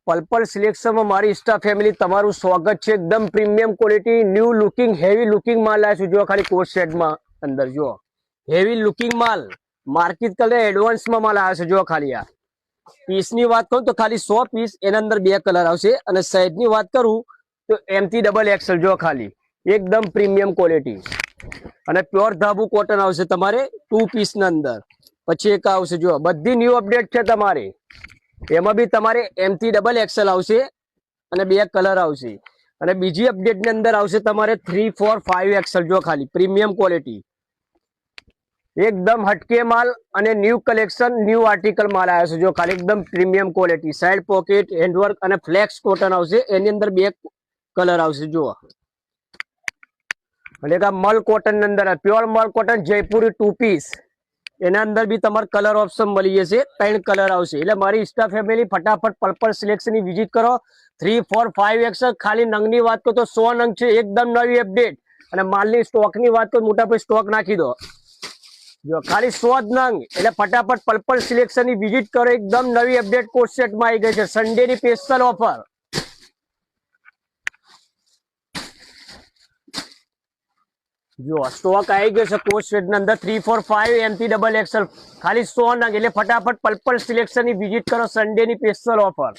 Purple સિલેક્શનમાં મારી Insta family તમારું સ્વાગત છે। એકદમ premium quality new looking heavy looking માલ લાવ્યો છું। જો ખાલી કોટ સેટમાં અંદર જો હેવી લુકિંગ માલ માર્કેટ કલર એડવાન્સમાં માલ આવ્યો છે। જો ખાલી આ પીસની વાત કરું તો ખાલી 100 પીસ એના અંદર 2 કલર આવશે અને સાઈઝની વાત કરું તો MT ડબલ XL જો ખાલી એકદમ પ્રીમિયમ ક્વોલિટી અને પ્યોર ધાબુ કોટન આવશે તમારે 2 પીસના અંદર। પછી એક આવશે જો બધી ન્યૂ અપડેટ છે તમારે એમાં બી તમારે MT ડબલ XL આવશે અને 2 કલર આવશે અને બીજી અપડેટની અંદર આવશે તમારે 3, 4, 5 XL જો ખાલી પ્રીમિયમ ક્વોલિટી एकदम हटके माल અને ન્યू કલેક્શન ન્યू આર્ટિકल माल આવ્યો છે। જો ખાલી એકદમ પ્રીમિયમ ક્વોલિટી સાइड પોકેટ હેન્ડવર્ક અને ફ્લેક્સ કોટન આવશે એની અંદર 2 કલર આવશે। જો અને એક મલ કોટન ની અંદર પ્યોર મલ કોટન જયપુરી 2 પીસ એના અંદર બી તમારે કલર ઓપ્શન મળી જશે 3 કલર આવશે। એટલે મારી ઇન્સ્ટા ફેમિલી ફટાફટ પર્પલ સિલેક્શન ની વિઝિટ કરો। 3, 4, 5 XL ખાલી નંગની વાત કરો તો 100 નંગ છે એકદમ નવી અપડેટ અને માલની સ્ટોકની વાત તો મોટા પર સ્ટોક નાખી દો જો ખાલી 100 નંગ એટલે ફટાફટ પર્પલ સિલેક્શન ની વિઝિટ કરો। એકદમ નવી અપડેટ કોટ સેટ માં આવી ગઈ છે સન્ડે ની સ્પેશિયલ ઓફર। જો સ્ટોક આવી ગયો છે કોટ સેટ ની અંદર 3, 4, 5 MT ડબલ XL ખાલી 100 નંગ એટલે ફટાફટ પર્પલ સિલેક્શન ની વિઝિટ કરો સન્ડે ની સ્પેશિયલ ઓફર।